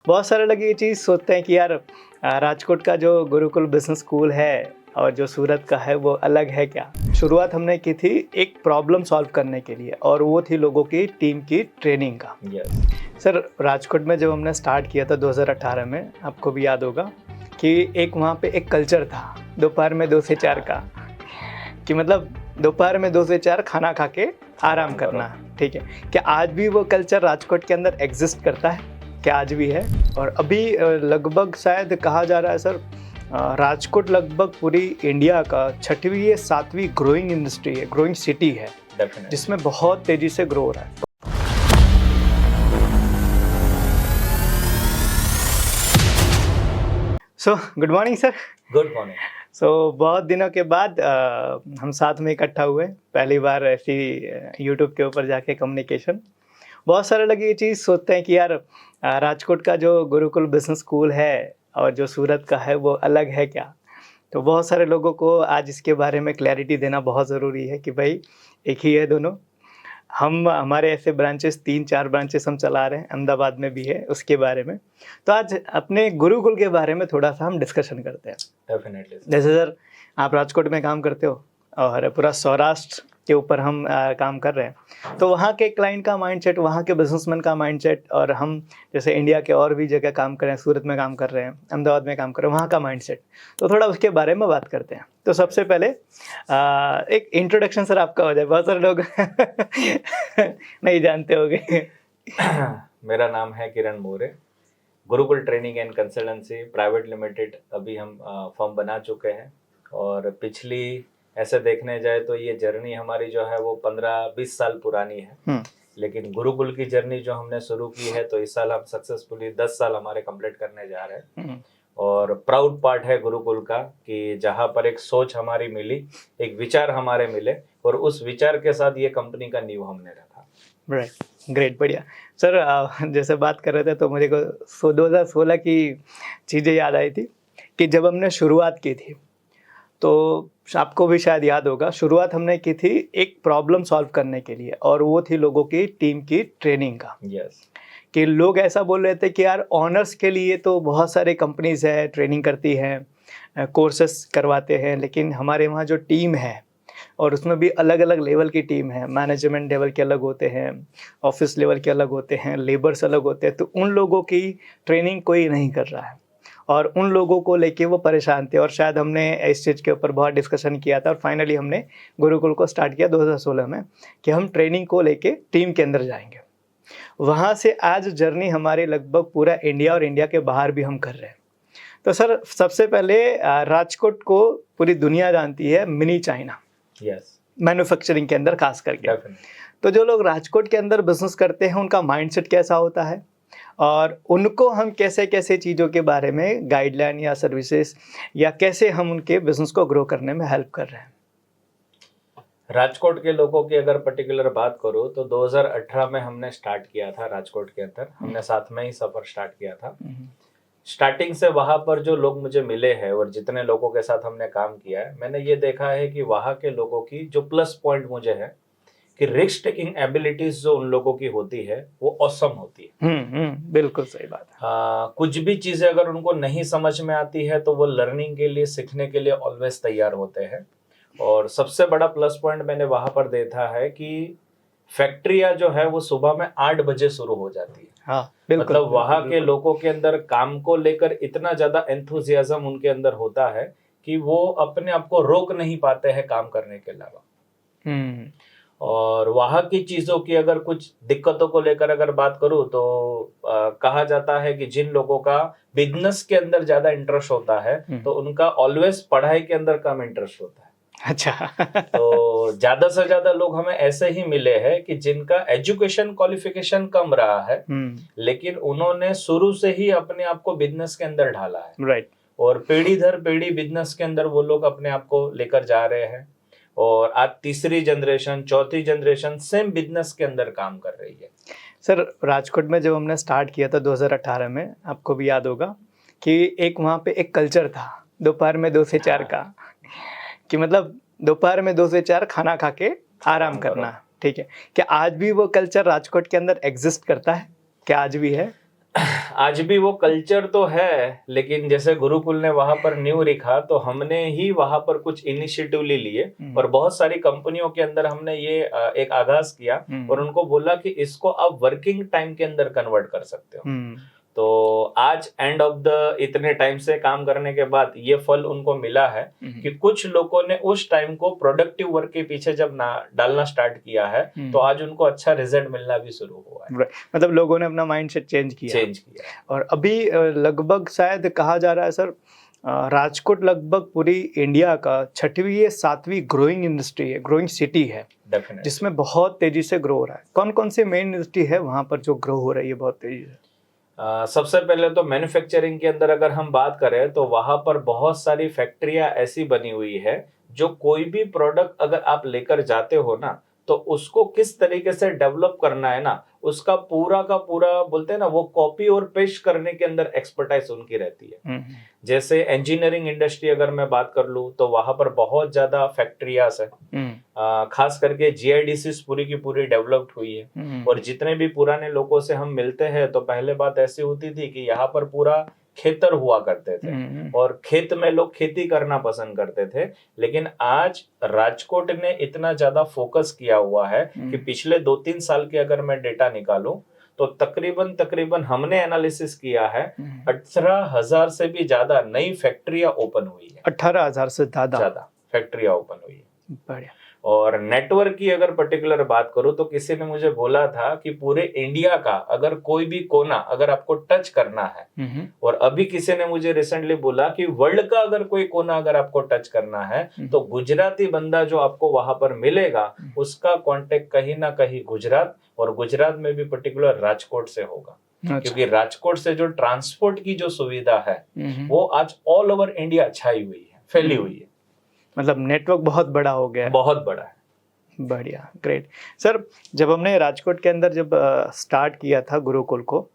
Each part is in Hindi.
बहुत सारे लोग ये चीज़ सोचते हैं कि यार राजकोट का जो गुरुकुल बिजनेस स्कूल है और जो सूरत का है वो अलग है क्या। शुरुआत हमने की थी एक प्रॉब्लम सॉल्व करने के लिए और वो थी लोगों की टीम की ट्रेनिंग का। सर राजकोट में जब हमने स्टार्ट किया था 2018 में, आपको भी याद होगा कि एक वहाँ पे एक कल्चर था दोपहर में 2 से 4 का, कि मतलब दोपहर में 2 से 4 खाना खा के आराम करना। ठीक है, क्या आज भी वो कल्चर राजकोट के अंदर एग्जिस्ट करता है? क्या आज भी है? और अभी लगभग शायद कहा जा रहा है सर, राजकोट लगभग पूरी इंडिया का 6वीं या 7वीं ग्रोइंग इंडस्ट्री है, ग्रोइंग सिटी है, जिसमें बहुत तेजी से ग्रो हो रहा है। So good morning sir. Good morning. So बहुत दिनों के बाद हम साथ में इकट्ठा हुए, पहली बार ऐसी यूट्यूब के ऊपर जाके कम्युनिकेशन। बहुत सारे लोग ये चीज़ सोचते हैं कि यार राजकोट का जो गुरुकुल बिजनेस स्कूल है और जो सूरत का है वो अलग है क्या। तो बहुत सारे लोगों को आज इसके बारे में क्लैरिटी देना बहुत ज़रूरी है कि भाई एक ही है दोनों। हम हमारे ऐसे ब्रांचेस 3-4 ब्रांचेस हम चला रहे हैं, अहमदाबाद में भी है उसके बारे में। तो आज अपने गुरुकुल के बारे में थोड़ा सा हम डिस्कशन करते हैं। डेफिनेटली। जैसे सर आप राजकोट में काम करते हो और पूरा सौराष्ट्र के ऊपर हम काम कर रहे हैं, तो वहाँ के क्लाइंट का माइंडसेट, वहाँ के बिजनेसमैन का माइंडसेट, और हम जैसे इंडिया के और भी जगह काम कर रहे हैं, सूरत में काम कर रहे हैं, अहमदाबाद में काम कर रहे हैं, वहाँ का माइंडसेट, तो थोड़ा उसके बारे में बात करते हैं। तो सबसे पहले एक इंट्रोडक्शन सर आपका हो जाए, बहुत सारे लोग नहीं जानते होंगे। मेरा नाम है Kiran More. Gurukul training and consultancy private limited अभी हम फर्म बना चुके हैं, और पिछली ऐसे देखने जाए तो ये जर्नी हमारी जो है वो 15-20 साल पुरानी है। लेकिन गुरुकुल की जर्नी जो हमने शुरू की है, तो इस साल हम सक्सेसफुली 10 साल हमारे कंप्लीट करने जा रहे हैं। और प्राउड पार्ट है गुरुकुल का कि जहाँ पर एक सोच हमारी मिली, एक विचार हमारे मिले, और उस विचार के साथ ये कंपनी का नींव हमने रखा। राइट, ग्रेट, बढ़िया सर। जैसे बात कर रहे थे तो मुझे को 2016 की चीज़ें याद आई थी कि जब हमने शुरुआत की थी, तो आपको भी शायद याद होगा, शुरुआत हमने की थी एक प्रॉब्लम सॉल्व करने के लिए और वो थी लोगों की टीम की ट्रेनिंग का। कि लोग ऐसा बोल रहे थे कि यार ऑनर्स के लिए तो बहुत सारे कंपनीज है, ट्रेनिंग करती हैं, कोर्सेस करवाते हैं, लेकिन हमारे वहाँ जो टीम है और उसमें भी अलग अलग लेवल की टीम है, मैनेजमेंट लेवल के अलग होते हैं, ऑफिस लेवल के अलग होते हैं, लेबर्स अलग होते हैं, तो उन लोगों की ट्रेनिंग कोई नहीं कर रहा है और उन लोगों को लेके वो परेशान थे। और शायद हमने इस चीज़ के ऊपर बहुत डिस्कशन किया था और फाइनली हमने गुरुकुल को स्टार्ट किया 2016 में कि हम ट्रेनिंग को लेके टीम के अंदर जाएंगे। वहाँ से आज जर्नी हमारे लगभग पूरा इंडिया और इंडिया के बाहर भी हम कर रहे हैं। तो सर सबसे पहले राजकोट को पूरी दुनिया जानती है मिनी चाइना, मैन्युफैक्चरिंग के अंदर खास करके। तो जो लोग राजकोट के अंदर बिजनेस करते हैं उनका माइंडसेट कैसा होता है और उनको हम कैसे कैसे चीज़ों के बारे में गाइडलाइन या सर्विसेज या कैसे हम उनके बिजनेस को ग्रो करने में हेल्प कर रहे हैं। राजकोट के लोगों की अगर पर्टिकुलर बात करूं तो 2018 में हमने स्टार्ट किया था राजकोट के अंदर। हमने साथ में ही सफर स्टार्ट किया था। स्टार्टिंग से वहां पर जो लोग मुझे मिले हैं और जितने लोगों के साथ हमने काम किया है, मैंने ये देखा है कि वहां के लोगों की जो प्लस पॉइंट मुझे है कि रिस्क टेकिंग एबिलिटीज जो उन लोगों की होती है वो ऑसम होती है। बिल्कुल सही बात है। कुछ भी चीजें अगर उनको नहीं समझ में आती है तो वो लर्निंग के लिए, सीखने के लिए ऑलवेज तैयार होते हैं। और सबसे बड़ा प्लस पॉइंट मैंने वहां पर देखा है कि फैक्ट्रियां जो है वो सुबह में 8 बजे शुरू हो जाती है। हाँ, मतलब वहां के लोगों के अंदर काम को लेकर इतना ज्यादा एंथुजियाज्म उनके अंदर होता है कि वो अपने आप को रोक नहीं पाते हैं काम करने के अलावा। और वहां की चीजों की अगर कुछ दिक्कतों को लेकर अगर बात करूं तो कहा जाता है कि जिन लोगों का बिजनेस के अंदर ज्यादा इंटरेस्ट होता है तो उनका ऑलवेज पढ़ाई के अंदर कम इंटरेस्ट होता है। अच्छा। तो ज्यादा से ज्यादा लोग हमें ऐसे ही मिले हैं कि जिनका एजुकेशन क्वालिफिकेशन कम रहा है, लेकिन उन्होंने शुरू से ही अपने आप को बिजनेस के अंदर ढाला है। राइट। और पीढ़ी दर पीढ़ी बिजनेस के अंदर वो लोग अपने आप को लेकर जा रहे हैं और आज तीसरी जनरेशन, चौथी जनरेशन सेम बिजनेस के अंदर काम कर रही है। सर राजकोट में जब हमने स्टार्ट किया था 2018 में, आपको भी याद होगा कि एक वहाँ पे एक कल्चर था दोपहर में 2 से 4 का, कि मतलब दोपहर में 2 से 4 खाना खा के आराम करना। ठीक है, क्या आज भी वो कल्चर राजकोट के अंदर एग्जिस्ट करता है? क्या आज भी है? आज भी वो कल्चर तो है, लेकिन जैसे गुरुकुल ने वहां पर नींव रखा तो हमने ही वहां पर कुछ इनिशिएटिव ले लिए और बहुत सारी कंपनियों के अंदर हमने ये एक आगाज किया और उनको बोला कि इसको आप वर्किंग टाइम के अंदर कन्वर्ट कर सकते हो। तो आज एंड ऑफ द इतने टाइम से काम करने के बाद ये फल उनको मिला है कि कुछ लोगों ने उस टाइम को प्रोडक्टिव वर्क के पीछे जब डालना स्टार्ट किया है तो आज उनको अच्छा रिजल्ट मिलना भी शुरू हुआ है। मतलब लोगों ने अपना माइंडसेट चेंज किया। और अभी लगभग शायद कहा जा रहा है सर, राजकोट लगभग पूरी इंडिया का 6वीं या 7वीं ग्रोइंग इंडस्ट्री है, ग्रोइंग सिटी है, जिसमें बहुत तेजी से ग्रो हो रहा है। कौन कौन सी मेन इंडस्ट्री है वहां पर जो ग्रो हो रही है बहुत तेजी से? सबसे पहले तो मैन्युफैक्चरिंग के अंदर अगर हम बात करें तो वहां पर बहुत सारी फैक्ट्रियां ऐसी बनी हुई है जो कोई भी प्रोडक्ट अगर आप लेकर जाते हो ना तो उसको किस तरीके से डेवलप करना है ना, उसका पूरा का पूरा बोलते हैं ना वो कॉपी और पेस्ट करने के अंदर एक्सपर्टाइज उनकी रहती है। जैसे इंजीनियरिंग इंडस्ट्री अगर मैं बात कर लूं तो वहां पर बहुत ज्यादा फैक्ट्रियाज है, खास करके जीआईडीसी पूरी की पूरी डेवलप्ड हुई है। और जितने भी पुराने लोगों से हम मिलते हैं तो पहले बात ऐसी होती थी कि यहाँ पर पूरा खेतर हुआ करते थे और खेत में लोग खेती करना पसंद करते थे। लेकिन आज राजकोट ने इतना ज्यादा फोकस किया हुआ है कि पिछले 2-3 साल के अगर मैं डेटा निकालूं तो तकरीबन हमने एनालिसिस किया है 18,000 से भी ज्यादा नई फैक्ट्रियां ओपन हुई है। 18,000 से ज्यादा फैक्ट्रियां ओपन हुई है। बढ़िया। और नेटवर्क की अगर पर्टिकुलर बात करूं तो किसी ने मुझे बोला था कि पूरे इंडिया का अगर कोई भी कोना अगर आपको टच करना है, और अभी किसी ने मुझे रिसेंटली बोला कि वर्ल्ड का अगर कोई कोना अगर आपको टच करना है तो गुजराती बंदा जो आपको वहां पर मिलेगा उसका कांटेक्ट कहीं ना कहीं गुजरात, और गुजरात में भी पर्टिकुलर राजकोट से होगा। क्योंकि राजकोट से जो ट्रांसपोर्ट की जो सुविधा है वो आज ऑल ओवर इंडिया छाई हुई है, फैली हुई है। मतलब नेटवर्क बहुत बड़ा हो गया है। बहुत बड़ा है। बढ़िया, ग्रेट सर। जब हमने राजकोट के अंदर जब स्टार्ट किया था गुरुकुल को,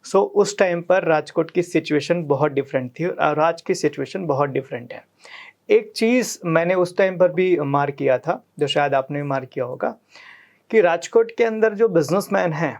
सो उस टाइम पर राजकोट की सिचुएशन बहुत डिफरेंट थी और आज की सिचुएशन बहुत डिफरेंट है। एक चीज़ मैंने उस टाइम पर भी मार्क किया था, जो शायद आपने भी मार्क किया होगा, कि राजकोट के अंदर जो बिजनेसमैन हैं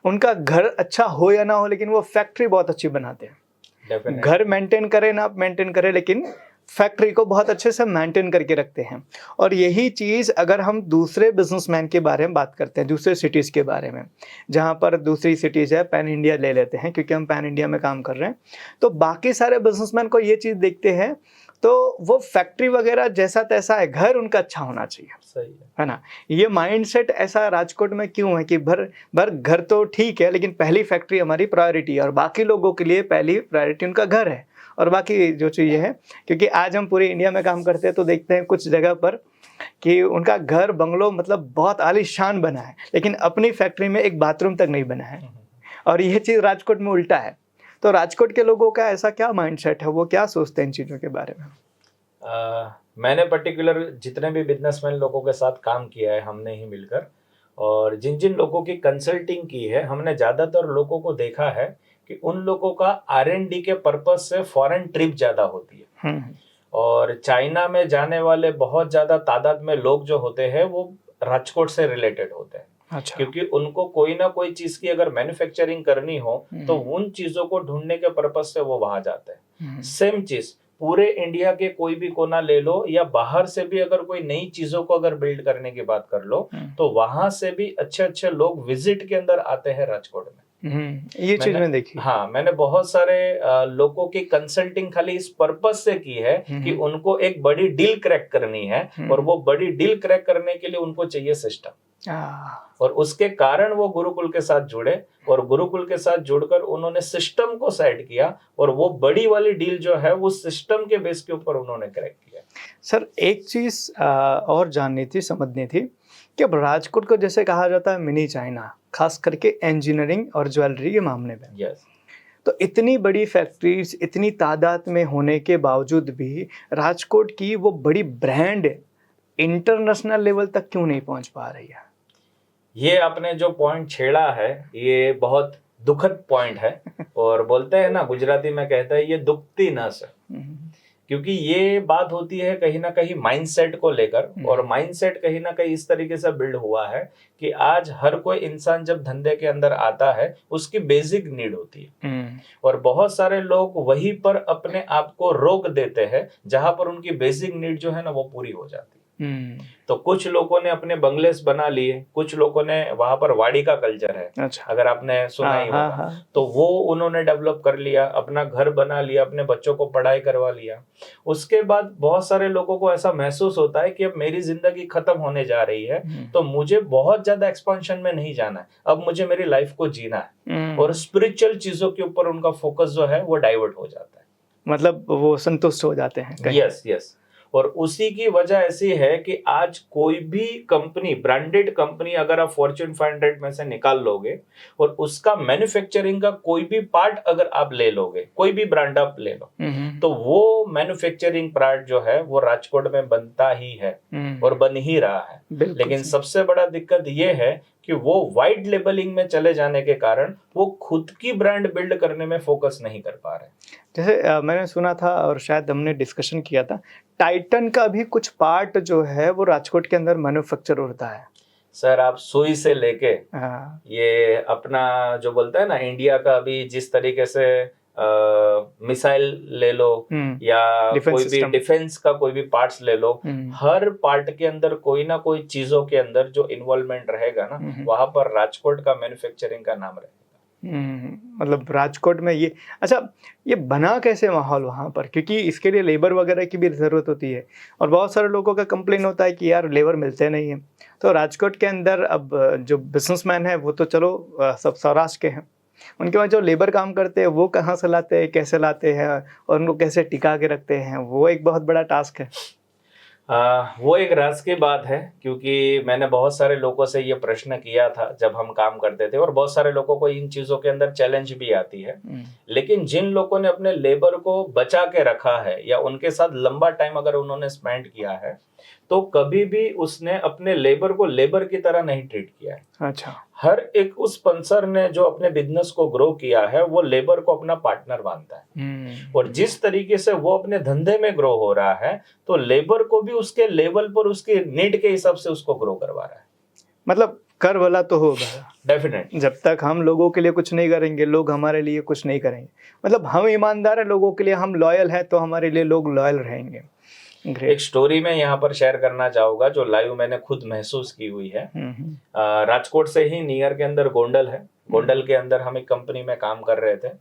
उनका घर अच्छा हो या ना हो, लेकिन वो फैक्ट्री बहुत अच्छी बनाते हैं। घर मेंटेन करें ना मेंटेन करें, लेकिन फैक्ट्री को बहुत अच्छे से मेंटेन करके रखते हैं। और यही चीज़ अगर हम दूसरे बिजनेसमैन के बारे में बात करते हैं, दूसरे सिटीज़ के बारे में, जहाँ पर दूसरी सिटीज़ है, पैन इंडिया ले लेते हैं क्योंकि हम पैन इंडिया में काम कर रहे हैं, तो बाकी सारे बिजनेसमैन को ये चीज़ देखते हैं तो वो फैक्ट्री वगैरह जैसा तैसा है, घर उनका अच्छा होना चाहिए। सही है ना। ये माइंडसेट ऐसा राजकोट में क्यों है कि भर घर तो ठीक है, लेकिन पहली फैक्ट्री हमारी प्रायोरिटी है और बाकी लोगों के लिए पहली प्रायोरिटी उनका घर है और बाकी जो चीज़ें हैं। क्योंकि आज हम पूरे इंडिया में काम करते हैं तो देखते हैं कुछ जगह पर कि उनका घर बंगलो मतलब बहुत आलीशान बना है, लेकिन अपनी फैक्ट्री में एक बाथरूम तक नहीं बना है। और ये चीज़ राजकोट में उल्टा है। तो राजकोट के लोगों का ऐसा क्या माइंडसेट है, वो क्या सोचते हैं इन चीज़ों के बारे में? मैंने पर्टिकुलर जितने भी बिजनेसमैन लोगों के साथ काम किया है हमने ही मिलकर, और जिन जिन लोगों की कंसल्टिंग की है, हमने ज़्यादातर लोगों को देखा है कि उन लोगों का R&D के पर्पज से फॉरेन ट्रिप ज़्यादा होती है। और चाइना में जाने वाले बहुत ज़्यादा तादाद में लोग जो होते हैं वो राजकोट से रिलेटेड होते हैं। अच्छा। क्योंकि उनको कोई ना कोई चीज की अगर मैन्युफैक्चरिंग करनी हो तो उन चीजों को ढूंढने के पर्पज से वो वहां जाते हैं। सेम चीज पूरे इंडिया के कोई भी कोना ले लो या बाहर से भी अगर कोई नई चीजों को अगर बिल्ड करने की बात कर लो तो वहां से भी अच्छे अच्छे लोग विजिट के अंदर आते हैं राजकोट में। ये चीज मैंने देखी। हाँ, मैंने बहुत सारे लोगों की कंसल्टिंग खाली इस पर्पज से की है कि उनको एक बड़ी डील क्रैक करनी है, और वो बड़ी डील क्रैक करने के लिए उनको चाहिए सिस्टम। और उसके कारण वो गुरुकुल के साथ जुड़े और गुरुकुल के साथ जुड़कर उन्होंने सिस्टम को सेट किया और वो बड़ी वाली डील जो है वो सिस्टम के बेस के ऊपर उन्होंने क्रैक किया। सर एक चीज और जाननी थी, समझनी थी कि अब राजकोट को जैसे कहा जाता है मिनी चाइना, खास करके इंजीनियरिंग और ज्वेलरी के मामले में। यस। तो इतनी बड़ी फैक्ट्रीज इतनी तादाद में होने के बावजूद भी राजकोट की वो बड़ी ब्रांड इंटरनेशनल लेवल तक क्यों नहीं पहुंच पा रही है? ये आपने जो पॉइंट छेड़ा है ये बहुत दुखद पॉइंट है और बोलते हैं ना गुजराती में कहता है ये दुखती नस है। क्योंकि ये बात होती है कहीं ना कहीं माइंडसेट को लेकर, और माइंडसेट कहीं ना कहीं इस तरीके से बिल्ड हुआ है कि आज हर कोई इंसान जब धंधे के अंदर आता है उसकी बेसिक नीड होती है, और बहुत सारे लोग वहीं पर अपने आप को रोक देते हैं जहां पर उनकी बेसिक नीड जो है ना वो पूरी हो जाती है। तो कुछ लोगों ने अपने बंगलेस बना लिए, कुछ लोगों ने वहां पर वाड़ी का कल्चर है, अच्छा। अगर आपने सुना ही होगा, तो वो उन्होंने डेवलप कर लिया, अपना घर बना लिया, अपने बच्चों को पढ़ाई करवा लिया। उसके बाद बहुत सारे लोगों को ऐसा महसूस होता है कि अब मेरी जिंदगी खत्म होने जा रही है, तो मुझे बहुत ज्यादा एक्सपेंशन में नहीं जाना है, अब मुझे मेरी लाइफ को जीना है, और स्पिरिचुअल चीजों के ऊपर उनका फोकस जो है वो डाइवर्ट हो जाता है, मतलब वो संतुष्ट हो जाते हैं। Yes yes. और उसी की वजह ऐसी है कि आज कोई भी कंपनी, ब्रांडेड कंपनी, अगर आप फॉर्च्यून 500 में से निकाल लोगे और उसका मैन्युफैक्चरिंग का कोई भी पार्ट अगर आप ले लोगे, कोई भी ब्रांड आप ले लो, तो वो मैन्युफैक्चरिंग पार्ट जो है वो राजकोट में बनता ही है और बन ही रहा है। लेकिन सबसे बड़ा दिक्कत ये है कि वो वाइड लेबलिंग में चले जाने के कारण वो खुद की ब्रांड बिल्ड करने में फोकस नहीं कर पा रहे। जैसे मैंने सुना था और शायद हमने डिस्कशन किया था, टाइटन का भी कुछ पार्ट जो है वो राजकोट के अंदर मैन्युफैक्चर होता है। सर आप सुई से लेके ये अपना जो बोलता है ना इंडिया का अभी जिस तरीके से मिसाइल ले लो या कोई भी डिफेंस का कोई भी पार्ट्स ले लो, हर पार्ट के अंदर कोई ना कोई चीजों के अंदर जो इन्वॉल्वमेंट रहेगा ना, वहां पर राजकोट का मैन्युफैक्चरिंग का नाम रहेगा। मतलब राजकोट में ये, अच्छा ये बना कैसे माहौल वहाँ पर, क्योंकि इसके लिए लेबर वगैरह की भी ज़रूरत होती है और बहुत सारे लोगों का कंप्लेन होता है कि यार लेबर मिलते नहीं है। तो राजकोट के अंदर अब जो बिजनेसमैन है वो तो चलो सब सौराष्ट्र के हैं, उनके पास जो लेबर काम करते हैं वो कहाँ से लाते हैं, कैसे लाते हैं और उनको कैसे टिका के रखते हैं, वो एक बहुत बड़ा टास्क है। वो एक राज की बात है, क्योंकि मैंने बहुत सारे लोगों से ये प्रश्न किया था जब हम काम करते थे, और बहुत सारे लोगों को इन चीजों के अंदर चैलेंज भी आती है। लेकिन जिन लोगों ने अपने लेबर को बचा के रखा है या उनके साथ लंबा टाइम अगर उन्होंने स्पेंड किया है, तो कभी भी उसने अपने लेबर को लेबर की तरह नहीं ट्रीट किया है। अच्छा। हर एक उस स्पॉन्सर ने जो अपने बिजनेस को ग्रो किया है वो लेबर को अपना पार्टनर मानता है, और जिस तरीके से वो अपने धंधे में ग्रो हो रहा है तो लेबर को भी उसके लेवल पर उसके नीड के हिसाब से उसको ग्रो करवा रहा है। मतलब कर वाला तो होगा डेफिनेट। जब तक हम लोगों के लिए कुछ नहीं करेंगे लोग हमारे लिए कुछ नहीं करेंगे। मतलब हम ईमानदार है लोगों के लिए, हम लॉयल है तो हमारे लिए लोग लॉयल रहेंगे। एक स्टोरी मैं यहाँ पर शेयर करना चाहूंगा जो लाइव मैंने खुद महसूस की हुई है। राजकोट से ही नियर के अंदर गोंडल है, गोंडल के अंदर हम एक कंपनी में काम कर रहे थे।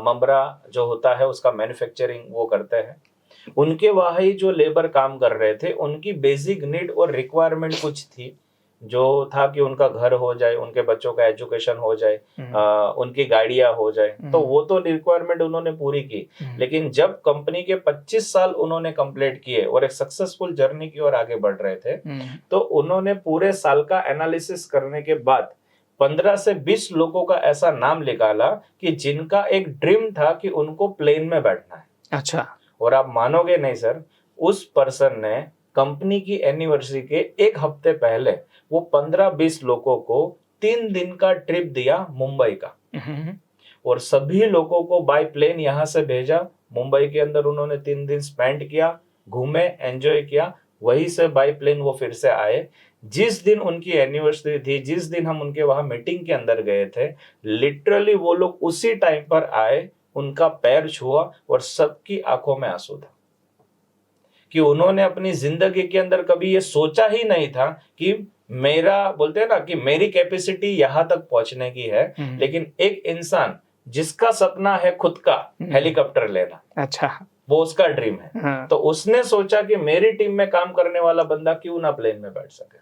ममरा जो होता है उसका मैन्युफैक्चरिंग वो करते हैं। उनके वहाँ ही जो लेबर काम कर रहे थे उनकी बेसिक नीड और रिक्वायरमेंट कुछ थी, जो था कि उनका घर हो जाए, उनके बच्चों का एजुकेशन हो जाए, उनकी गाड़ियां हो जाए, तो वो तो रिक्वायरमेंट उन्होंने पूरी की। लेकिन जब कंपनी के 25 साल उन्होंने कंप्लीट किए और एक सक्सेसफुल जर्नी की ओर आगे बढ़ रहे थे, तो उन्होंने पूरे साल का एनालिसिस करने के बाद 15 से 20 लोगों का ऐसा नाम निकाला कि जिनका एक ड्रीम था कि उनको प्लेन में बैठना है। अच्छा। और आप मानोगे नहीं सर, उस पर्सन ने कंपनी की एनिवर्सरी के एक हफ्ते पहले वो 15-20 लोगों को 3 दिन का ट्रिप दिया मुंबई का, और सभी लोगों को बाय प्लेन यहाँ से भेजा। मुंबई के अंदर उन्होंने 3 दिन स्पेंड किया, घूमे, एंजॉय किया, वहीं से बाय प्लेन वो फिर से आए। जिस दिन उनकी एनिवर्सरी थी, जिस दिन हम उनके वहां मीटिंग के अंदर गए थे, लिटरली वो लोग उसी टाइम पर आए, उनका पैर छुआ और सबकी आंखों में आंसू था कि उन्होंने अपनी जिंदगी के अंदर कभी ये सोचा ही नहीं था कि मेरा, बोलते हैं ना कि मेरी कैपेसिटी यहां तक पहुंचने की है, लेकिन एक इंसान जिसका सपना है खुद का हेलीकॉप्टर लेना, अच्छा, वो उसका ड्रीम है। हाँ। तो उसने सोचा कि मेरी टीम में काम करने वाला बंदा क्यों ना प्लेन में बैठ सके,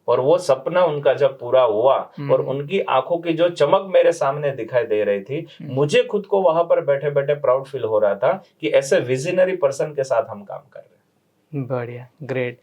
और वो सपना उनका जब पूरा हुआ और उनकी आंखों की जो चमक मेरे सामने दिखाई दे रही थी, मुझे खुद को वहां पर बैठे बैठे प्राउड फील हो रहा था कि ऐसे विजनरी पर्सन के साथ हम काम कर रहे हैं। बढ़िया, ग्रेट।